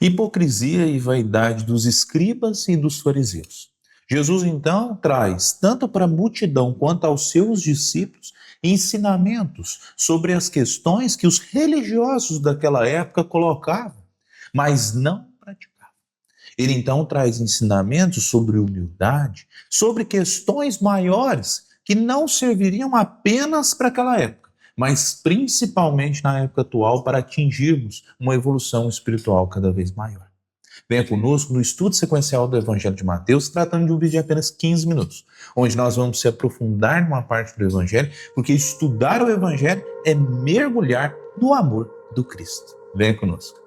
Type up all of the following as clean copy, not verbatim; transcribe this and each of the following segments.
Hipocrisia e vaidade dos escribas e dos fariseus. Jesus então traz, tanto para a multidão quanto aos seus discípulos, ensinamentos sobre as questões que os religiosos daquela época colocavam, mas não praticavam. Ele então traz ensinamentos sobre humildade, sobre questões maiores que não serviriam apenas para aquela época, mas principalmente na época atual para atingirmos uma evolução espiritual cada vez maior. Venha conosco no estudo sequencial do Evangelho de Mateus, tratando de um vídeo de apenas 15 minutos, onde nós vamos se aprofundar numa parte do Evangelho, porque estudar o Evangelho é mergulhar no amor do Cristo. Venha conosco.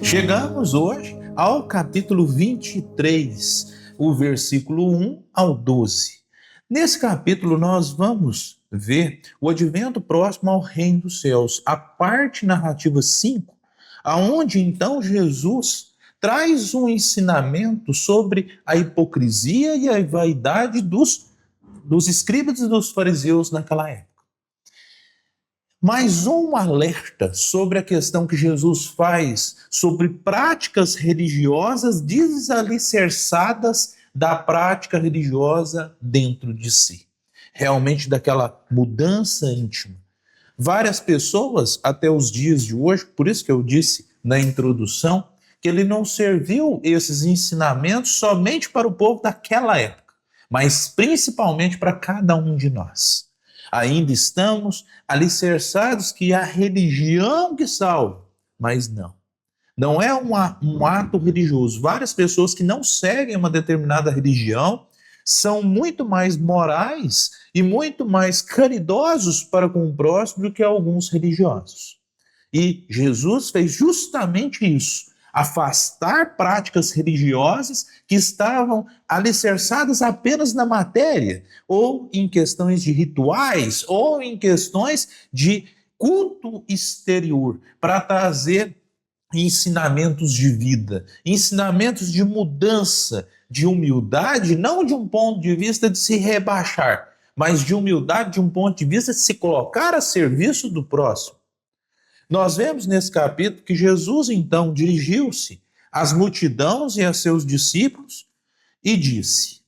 Chegamos hoje ao capítulo 23, o versículo 1 ao 12. Nesse capítulo nós vamos ver o advento próximo ao reino dos céus, a parte narrativa 5, aonde então Jesus traz um ensinamento sobre a hipocrisia e a vaidade dos escribas e dos fariseus naquela época. Mais um alerta sobre a questão que Jesus faz sobre práticas religiosas desalicerçadas da prática religiosa dentro de si. Realmente daquela mudança íntima. Várias pessoas, até os dias de hoje, por isso que eu disse na introdução, que ele não serviu esses ensinamentos somente para o povo daquela época, mas principalmente para cada um de nós. Ainda estamos alicerçados que é a religião que salva, mas não. Não é um ato religioso. Várias pessoas que não seguem uma determinada religião são muito mais morais e muito mais caridosos para com o próximo do que alguns religiosos. E Jesus fez justamente isso, afastar práticas religiosas que estavam alicerçadas apenas na matéria, ou em questões de rituais, ou em questões de culto exterior, para trazer ensinamentos de vida, ensinamentos de mudança, de humildade, não de um ponto de vista de se rebaixar, mas de humildade de um ponto de vista de se colocar a serviço do próximo. Nós vemos nesse capítulo que Jesus então dirigiu-se às multidões e a seus discípulos e disse: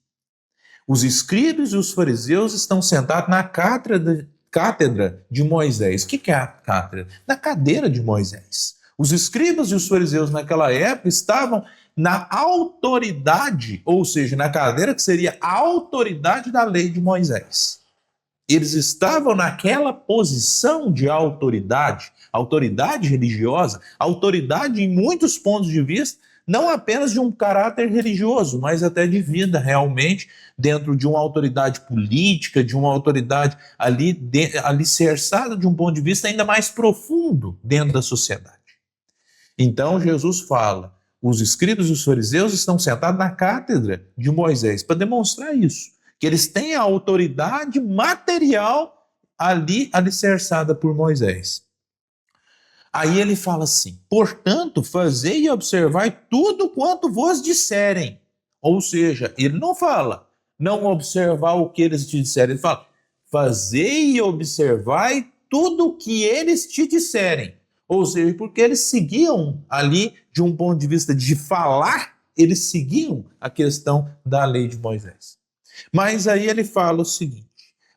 os escribas e os fariseus estão sentados na cátedra de Moisés. O que é a cátedra? Na cadeira de Moisés. Os escribas e os fariseus naquela época estavam na autoridade, ou seja, na cadeira que seria a autoridade da lei de Moisés. Eles estavam naquela posição de autoridade, autoridade religiosa, autoridade em muitos pontos de vista, não apenas de um caráter religioso, mas até de vida realmente, dentro de uma autoridade política, de uma autoridade alicerçada de um ponto de vista ainda mais profundo dentro da sociedade. Então Jesus fala, os escribas e os fariseus estão sentados na cátedra de Moisés, para demonstrar isso, que eles têm a autoridade material ali alicerçada por Moisés. Aí ele fala assim, portanto, fazei e observai tudo quanto vos disserem. Ou seja, ele não fala, não observar o que eles te disserem, ele fala, fazei e observai tudo o que eles te disserem. Ou seja, porque eles seguiam ali, de um ponto de vista de falar, eles seguiam a questão da lei de Moisés. Mas aí ele fala o seguinte,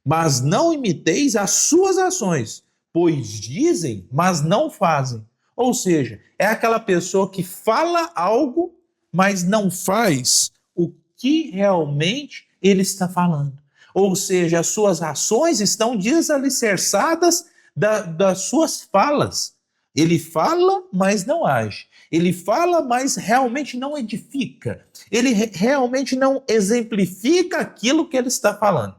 mas não imiteis as suas ações, pois dizem, mas não fazem. Ou seja, é aquela pessoa que fala algo, mas não faz o que realmente ele está falando. Ou seja, as suas ações estão desalicerçadas das suas falas. Ele fala, mas não age. Ele fala, mas realmente não edifica. Ele realmente não exemplifica aquilo que ele está falando.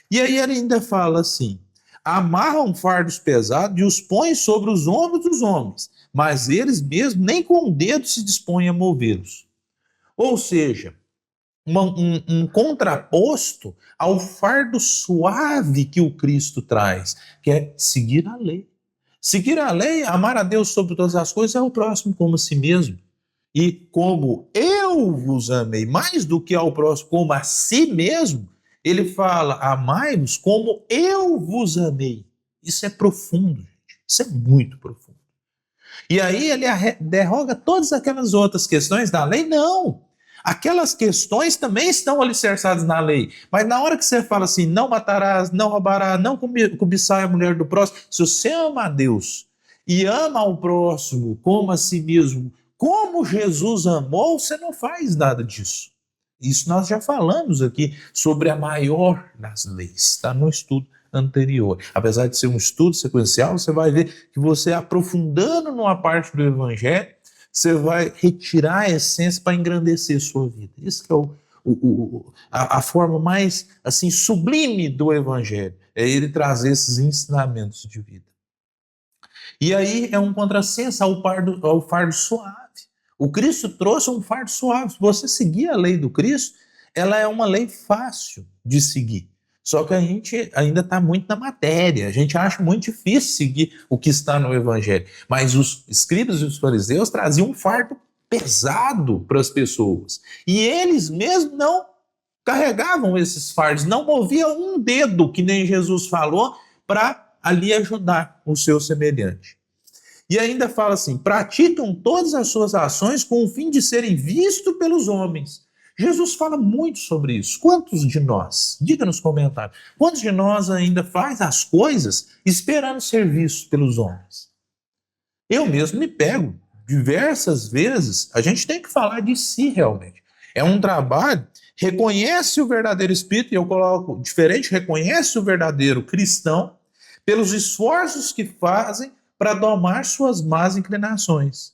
E aí ele ainda fala assim, amarram fardos pesados e os põem sobre os ombros dos homens, mas eles mesmos nem com o dedo se dispõem a movê-los. Ou seja, um contraposto ao fardo suave que o Cristo traz, que é seguir a lei. Seguir a lei, amar a Deus sobre todas as coisas, é o próximo como a si mesmo. E como eu vos amei, mais do que ao próximo como a si mesmo, ele fala, amai-vos como eu vos amei. Isso é profundo, gente. Isso é muito profundo. E aí ele derroga todas aquelas outras questões da lei? Não. Aquelas questões também estão alicerçadas na lei. Mas na hora que você fala assim, não matarás, não roubarás, não cobiçar a mulher do próximo, se você ama a Deus e ama ao próximo como a si mesmo, como Jesus amou, você não faz nada disso. Isso nós já falamos aqui sobre a maior das leis, está no estudo anterior. Apesar de ser um estudo sequencial, você vai ver que você aprofundando numa parte do Evangelho, você vai retirar a essência para engrandecer sua vida. Isso que é a forma mais assim sublime do Evangelho, é ele trazer esses ensinamentos de vida. E aí é um contrassenso ao fardo suave. O Cristo trouxe um fardo suave. Se você seguir a lei do Cristo, ela é uma lei fácil de seguir. Só que a gente ainda está muito na matéria, a gente acha muito difícil seguir o que está no Evangelho. Mas os escribas e os fariseus traziam um fardo pesado para as pessoas. E eles mesmos não carregavam esses fardos, não moviam um dedo, que nem Jesus falou, para ali ajudar o seu semelhante. E ainda fala assim: praticam todas as suas ações com o fim de serem vistos pelos homens. Jesus fala muito sobre isso. Quantos de nós, diga nos comentários, quantos de nós ainda faz as coisas esperando ser vistos pelos homens? Eu mesmo me pego diversas vezes, a gente tem que falar de si realmente. É um trabalho, reconhece o verdadeiro espírito, e eu coloco diferente, reconhece o verdadeiro cristão pelos esforços que fazem para domar suas más inclinações.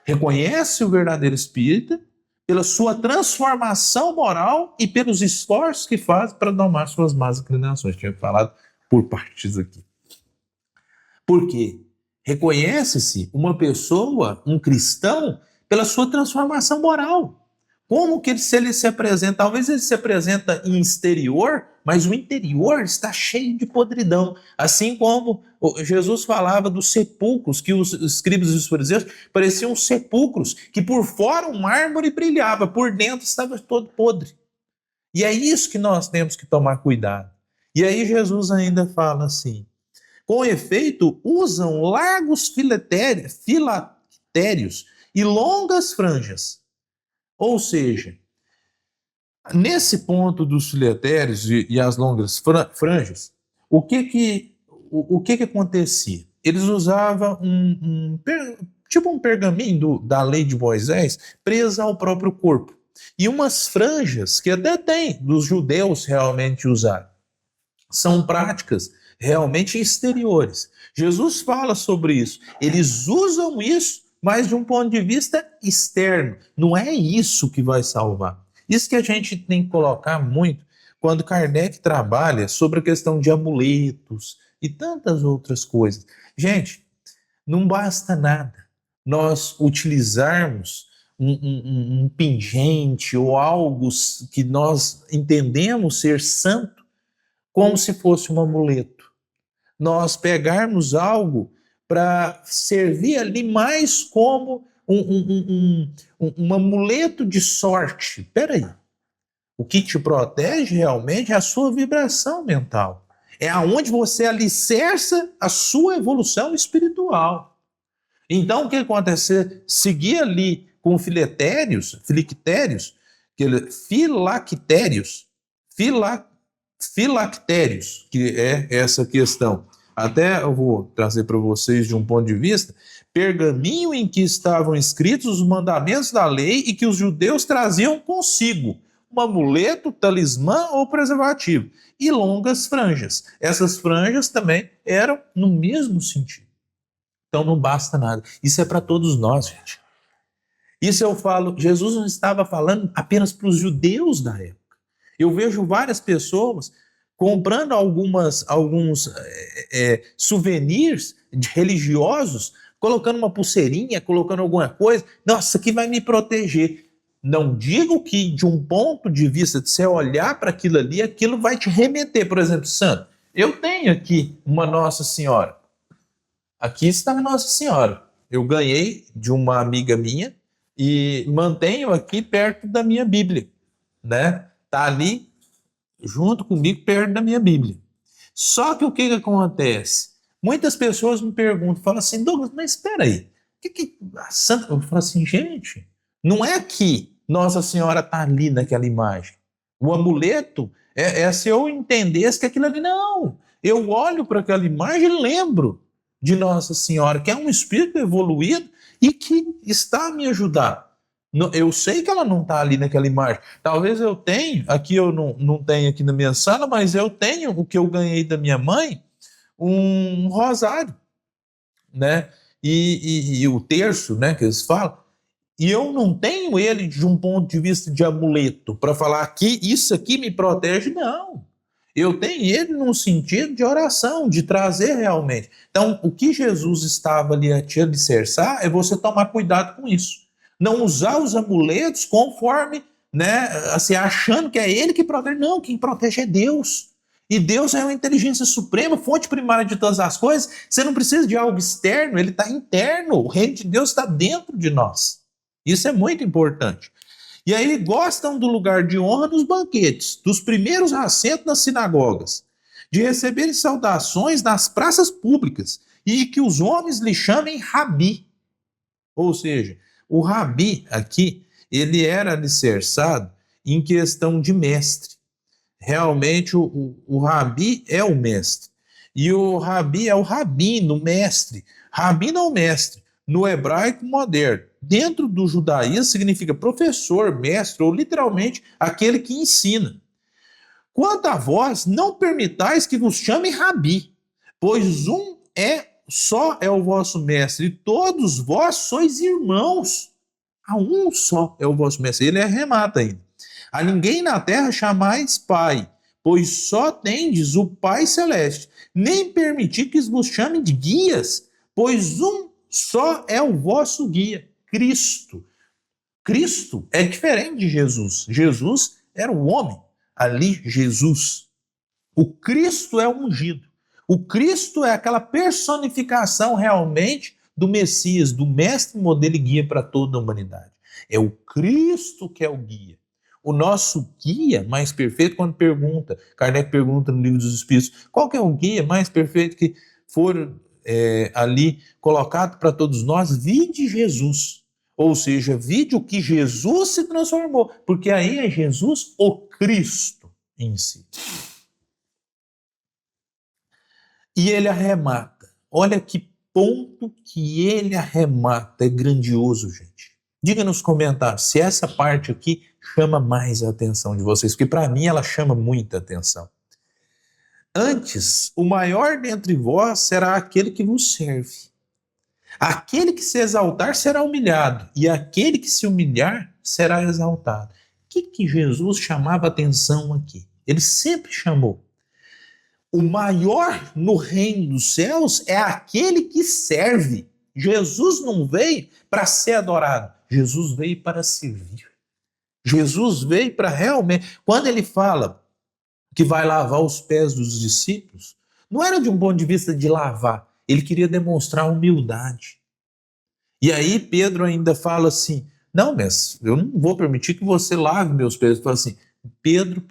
Reconhece o verdadeiro espírito pela sua transformação moral e pelos esforços que faz para domar suas más inclinações. Tinha falado por partes aqui. Por quê? Reconhece-se uma pessoa, um cristão, pela sua transformação moral. Como que ele se apresenta? Talvez ele se apresenta em exterior, mas o interior está cheio de podridão. Assim como Jesus falava dos sepulcros, que os escribas e os fariseus pareciam sepulcros, que por fora um mármore brilhava, por dentro estava todo podre. E é isso que nós temos que tomar cuidado. E aí Jesus ainda fala assim: com efeito, usam largos filatérios e longas franjas. Ou seja, nesse ponto dos filetérios e as longas franjas, o que acontecia? Eles usavam tipo um pergaminho da lei de Moisés preso ao próprio corpo. E umas franjas que até tem dos judeus realmente usaram. São práticas realmente exteriores. Jesus fala sobre isso. Eles usam isso, mas de um ponto de vista externo. Não é isso que vai salvar. Isso que a gente tem que colocar muito quando Kardec trabalha sobre a questão de amuletos e tantas outras coisas. Gente, não basta nada nós utilizarmos um pingente ou algo que nós entendemos ser santo como se fosse um amuleto. Nós pegarmos algo para servir ali mais como um amuleto de sorte. Peraí, o que te protege realmente é a sua vibração mental. É aonde você alicerça a sua evolução espiritual. Então, o que acontece? Seguir ali com filactérios, que é essa questão. Até eu vou trazer para vocês de um ponto de vista, pergaminho em que estavam escritos os mandamentos da lei e que os judeus traziam consigo, um amuleto, talismã ou preservativo, e longas franjas. Essas franjas também eram no mesmo sentido. Então não basta nada. Isso é para todos nós, gente. Isso eu falo, Jesus não estava falando apenas para os judeus da época. Eu vejo várias pessoas comprando alguns souvenirs religiosos, colocando uma pulseirinha, colocando alguma coisa. Nossa, isso aqui vai me proteger. Não digo que de um ponto de vista de você olhar para aquilo ali, aquilo vai te remeter. Por exemplo, santo, eu tenho aqui uma Nossa Senhora. Aqui está a Nossa Senhora. Eu ganhei de uma amiga minha e mantenho aqui perto da minha Bíblia, né? Está ali junto comigo, perto da minha Bíblia. Só que o que acontece? Muitas pessoas me perguntam, falam assim, Douglas, mas espera aí, que a Santa... Eu falo assim, gente, não é que Nossa Senhora está ali naquela imagem. O amuleto é se eu entendesse que aquilo ali, não. Eu olho para aquela imagem e lembro de Nossa Senhora, que é um espírito evoluído e que está a me ajudar. Eu sei que ela não está ali naquela imagem. Talvez eu tenha, aqui eu não tenho aqui na minha sala, mas eu tenho o que eu ganhei da minha mãe, um rosário, né? E o terço, né, que eles falam. E eu não tenho ele de um ponto de vista de amuleto, para falar que isso aqui me protege, não. Eu tenho ele num sentido de oração, de trazer realmente. Então, o que Jesus estava ali a te alicerçar é você tomar cuidado com isso. Não usar os amuletos conforme, né, assim, achando que é ele que protege. Não, quem protege é Deus. E Deus é uma inteligência suprema, fonte primária de todas as coisas. Você não precisa de algo externo, ele está interno. O reino de Deus está dentro de nós. Isso é muito importante. E aí gostam do lugar de honra nos banquetes, dos primeiros assentos nas sinagogas, de receberem saudações nas praças públicas e que os homens lhe chamem rabi. Ou seja, o rabi aqui, ele era alicerçado em questão de mestre. Realmente o rabi é o mestre. E o rabi é o rabino, mestre. Rabino é o mestre, no hebraico moderno. Dentro do judaísmo significa professor, mestre, ou literalmente aquele que ensina. Quanto a vós, não permitais que vos chamem rabi, pois só é o vosso mestre, e todos vós sois irmãos. A um só é o vosso mestre. Ele arremata ainda. A ninguém na terra chamais pai, pois só tendes o Pai Celeste. Nem permitir que vos chamem de guias, pois um só é o vosso guia, Cristo. Cristo é diferente de Jesus. Jesus era o homem, ali Jesus. O Cristo é o ungido. O Cristo é aquela personificação realmente do Messias, do mestre, modelo e guia para toda a humanidade. É o Cristo que é o guia. O nosso guia mais perfeito, quando Kardec pergunta no Livro dos Espíritos, qual que é o guia mais perfeito que for ali colocado para todos nós? Vide Jesus. Ou seja, vide o que Jesus se transformou, porque aí é Jesus o Cristo em si. E ele arremata. Olha que ponto que ele arremata. É grandioso, gente. Diga nos comentários se essa parte aqui chama mais a atenção de vocês, porque para mim ela chama muita atenção. Antes, o maior dentre vós será aquele que vos serve. Aquele que se exaltar será humilhado, e aquele que se humilhar será exaltado. O que Jesus chamava atenção aqui? Ele sempre chamou. O maior no reino dos céus é aquele que serve. Jesus não veio para ser adorado, Jesus veio para servir. Jesus veio para realmente... Quando ele fala que vai lavar os pés dos discípulos, não era de um ponto de vista de lavar, ele queria demonstrar humildade. E aí Pedro ainda fala assim, não, mestre, eu não vou permitir que você lave meus pés. Ele fala assim, Pedro,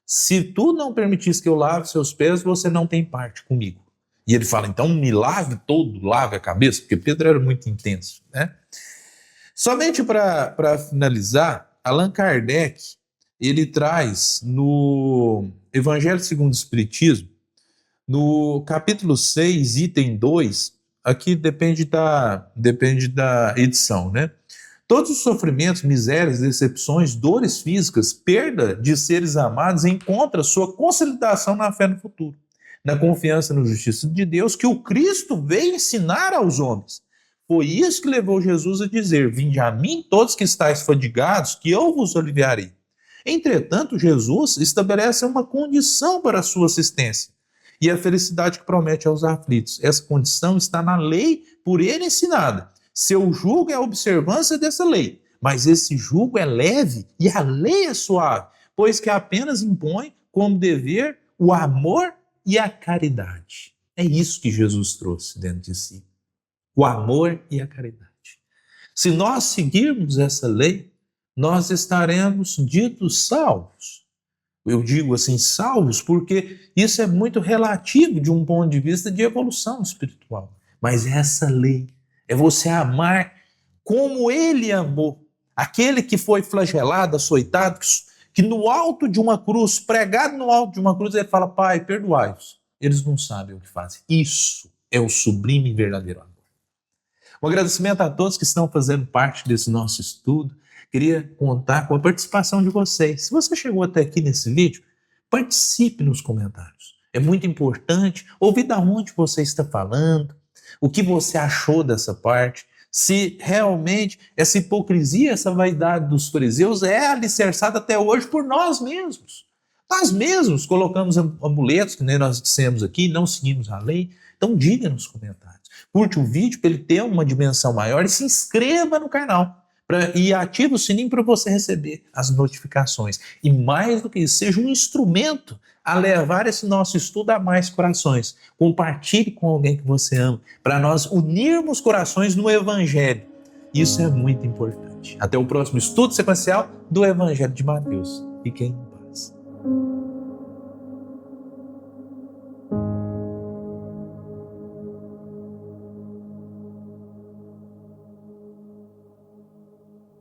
se tu não permitisse que eu lave seus pés, você não tem parte comigo. E ele fala, então me lave todo, lave a cabeça, porque Pedro era muito intenso, né? Somente para finalizar, Allan Kardec, ele traz no Evangelho segundo o Espiritismo, no capítulo 6, item 2, aqui depende da edição, né? Todos os sofrimentos, misérias, decepções, dores físicas, perda de seres amados encontram sua consolidação na fé no futuro, na confiança na justiça de Deus que o Cristo veio ensinar aos homens. Foi isso que levou Jesus a dizer, vinde a mim todos que estáis fadigados, que eu vos aliviarei. Entretanto, Jesus estabelece uma condição para a sua assistência e a felicidade que promete aos aflitos. Essa condição está na lei por ele ensinada. Seu jugo é a observância dessa lei, mas esse jugo é leve e a lei é suave, pois que apenas impõe como dever o amor e a caridade. É isso que Jesus trouxe dentro de si. O amor e a caridade. Se nós seguirmos essa lei, nós estaremos ditos salvos. Eu digo assim, salvos, porque isso é muito relativo de um ponto de vista de evolução espiritual. Mas essa lei é você amar como ele amou. Aquele que foi flagelado, açoitado, que no alto de uma cruz, pregado no alto de uma cruz, ele fala: Pai, perdoai-os. Eles não sabem o que fazem. Isso é o sublime e verdadeiro amor. Um agradecimento a todos que estão fazendo parte desse nosso estudo. Queria contar com a participação de vocês. Se você chegou até aqui nesse vídeo, participe nos comentários. É muito importante ouvir de onde você está falando, o que você achou dessa parte, se realmente essa hipocrisia, essa vaidade dos fariseus é alicerçada até hoje por nós mesmos. Nós mesmos colocamos amuletos, que nem nós dissemos aqui, não seguimos a lei. Então diga nos comentários. Curte o vídeo para ele ter uma dimensão maior e se inscreva no canal. E ative o sininho para você receber as notificações. E mais do que isso, seja um instrumento a levar esse nosso estudo a mais corações. Compartilhe com alguém que você ama, para nós unirmos corações no Evangelho. Isso é muito importante. Até o próximo estudo sequencial do Evangelho de Mateus. Fiquem em paz.